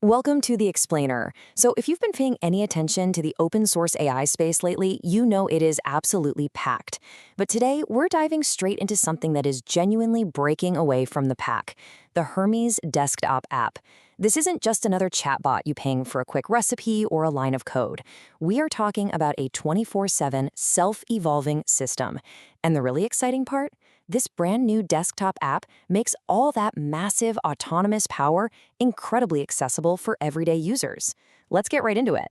Welcome to the Explainer. So if you've been paying any attention to the open source AI space lately, you know it is absolutely packed. But today, we're diving straight into something that is genuinely breaking away from the pack, the Hermes Desktop App. This isn't just another chatbot you ping for a quick recipe or a line of code. We are talking about a 24/7 self-evolving system. And the really exciting part? This brand new desktop app makes all that massive autonomous power incredibly accessible for everyday users. Let's get right into it.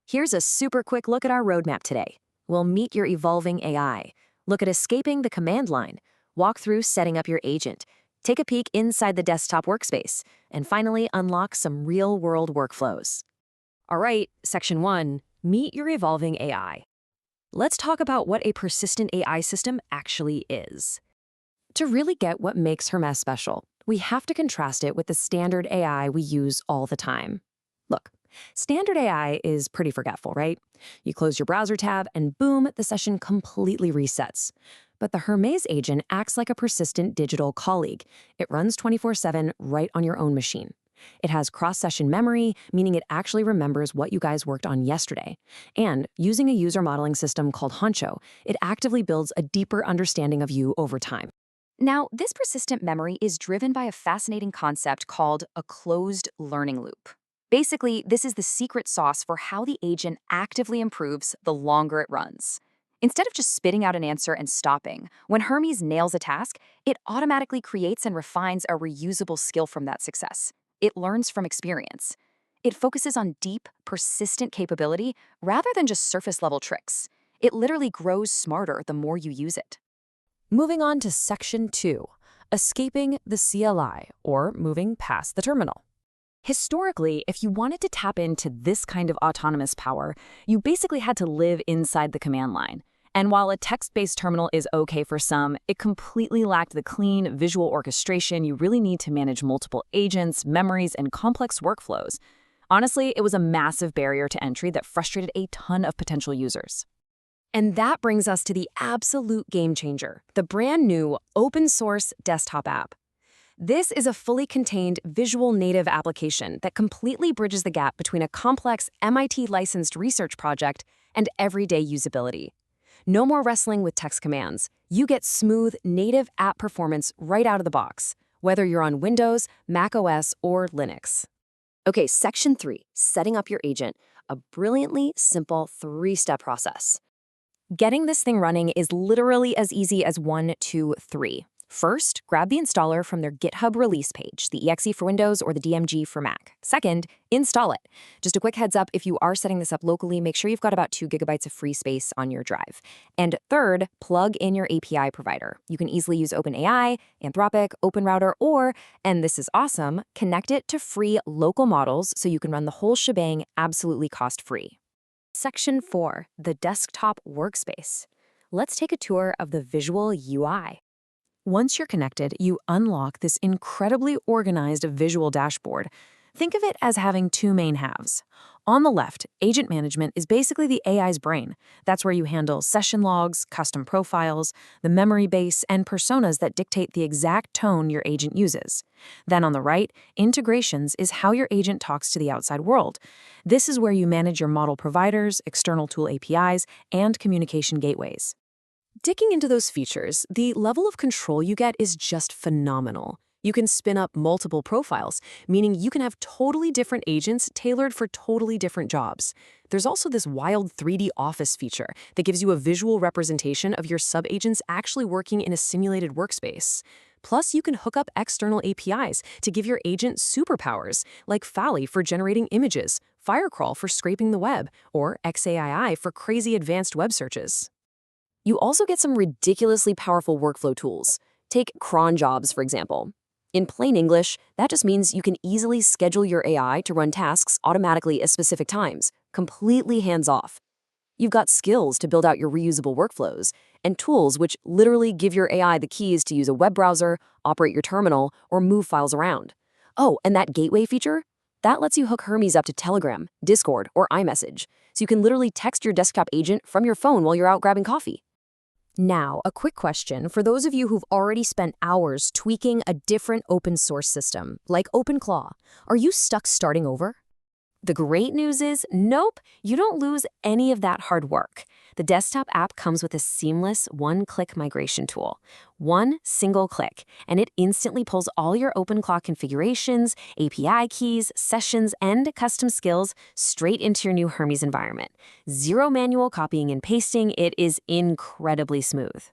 Here's a super quick look at our roadmap today. We'll meet your evolving AI, look at escaping the command line, walk through setting up your agent, take a peek inside the desktop workspace, and finally unlock some real-world workflows. All right, Section 1, meet your evolving AI. Let's talk about what a persistent AI system actually is. To really get what makes Hermes special, we have to contrast it with the standard AI we use all the time. Look, standard AI is pretty forgetful, right? You close your browser tab and boom, the session completely resets. But the Hermes Agent acts like a persistent digital colleague. It runs 24/7 right on your own machine. It has cross-session memory, meaning it actually remembers what you guys worked on yesterday. And using a user modeling system called Honcho, it actively builds a deeper understanding of you over time. Now, this persistent memory is driven by a fascinating concept called a closed learning loop. Basically, this is the secret sauce for how the agent actively improves the longer it runs. Instead of just spitting out an answer and stopping, when Hermes nails a task, it automatically creates and refines a reusable skill from that success. It learns from experience. It focuses on deep, persistent capability rather than just surface-level tricks. It literally grows smarter the more you use it. Moving on to Section 2, escaping the CLI, or moving past the terminal. Historically, if you wanted to tap into this kind of autonomous power, you basically had to live inside the command line. And while a text-based terminal is okay for some, it completely lacked the clean visual orchestration you really need to manage multiple agents, memories, and complex workflows. Honestly, it was a massive barrier to entry that frustrated a ton of potential users. And that brings us to the absolute game changer, the brand new open source desktop app. This is a fully contained visual native application that completely bridges the gap between a complex MIT licensed research project and everyday usability. No more wrestling with text commands. You get smooth native app performance right out of the box, whether you're on Windows, Mac OS, or Linux. Okay, Section 3, setting up your agent, a brilliantly simple 3-step process. Getting this thing running is literally as easy as 1, 2, 3. First, grab the installer from their GitHub release page, the exe for Windows or the DMG for Mac. Second, install it. Just a quick heads up, if you are setting this up locally, make sure you've got about 2 gigabytes of free space on your drive. And third, plug in your API provider. You can easily use OpenAI, Anthropic, OpenRouter, or, and this is awesome, connect it to free local models so you can run the whole shebang absolutely cost-free. Section 4, the desktop workspace. Let's take a tour of the visual UI. Once you're connected, you unlock this incredibly organized visual dashboard. Think of it as having 2 main halves. On the left, agent management is basically the AI's brain. That's where you handle session logs, custom profiles, the memory base, and personas that dictate the exact tone your agent uses. Then on the right, integrations is how your agent talks to the outside world. This is where you manage your model providers, external tool APIs, and communication gateways. Digging into those features, the level of control you get is just phenomenal. You can spin up multiple profiles, meaning you can have totally different agents tailored for totally different jobs. There's also this wild 3D office feature that gives you a visual representation of your sub-agents actually working in a simulated workspace. Plus, you can hook up external APIs to give your agent superpowers, like Fally for generating images, Firecrawl for scraping the web, or XAII for crazy advanced web searches. You also get some ridiculously powerful workflow tools. Take cron jobs, for example. In plain English, that just means you can easily schedule your AI to run tasks automatically at specific times, completely hands-off. You've got skills to build out your reusable workflows, and tools which literally give your AI the keys to use a web browser, operate your terminal, or move files around. Oh, and that gateway feature? That lets you hook Hermes up to Telegram, Discord, or iMessage, so you can literally text your desktop agent from your phone while you're out grabbing coffee. Now, a quick question for those of you who've already spent hours tweaking a different open source system, like OpenClaw. Are you stuck starting over? The great news is, nope, you don't lose any of that hard work. The desktop app comes with a seamless one-click migration tool. One single click, and it instantly pulls all your OpenClaw configurations, API keys, sessions, and custom skills straight into your new Hermes environment. Zero manual copying and pasting, it is incredibly smooth.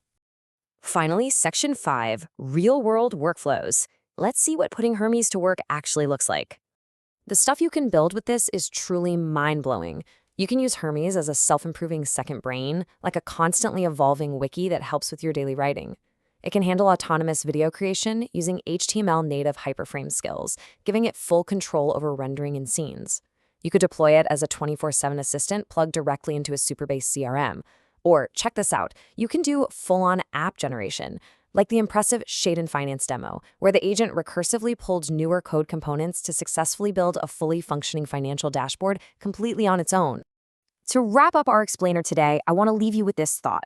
Finally, Section 5, Real-World Workflows. Let's see what putting Hermes to work actually looks like. The stuff you can build with this is truly mind-blowing. You can use Hermes as a self-improving second brain, like a constantly evolving wiki that helps with your daily writing. It can handle autonomous video creation using HTML native hyperframe skills, giving it full control over rendering in scenes. You could deploy it as a 24/7 assistant plugged directly into a Superbase CRM. Or, check this out, you can do full-on app generation, like the impressive Shade and Finance demo, where the agent recursively pulled newer code components to successfully build a fully functioning financial dashboard completely on its own. To wrap up our explainer today, I want to leave you with this thought.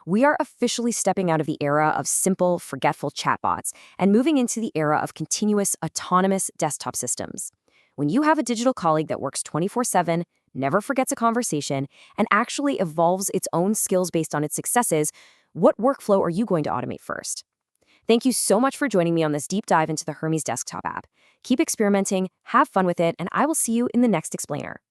We are officially stepping out of the era of simple, forgetful chatbots and moving into the era of continuous, autonomous desktop systems. When you have a digital colleague that works 24/7, never forgets a conversation, and actually evolves its own skills based on its successes, what workflow are you going to automate first? Thank you so much for joining me on this deep dive into the Hermes Desktop app. Keep experimenting, have fun with it, and I will see you in the next explainer.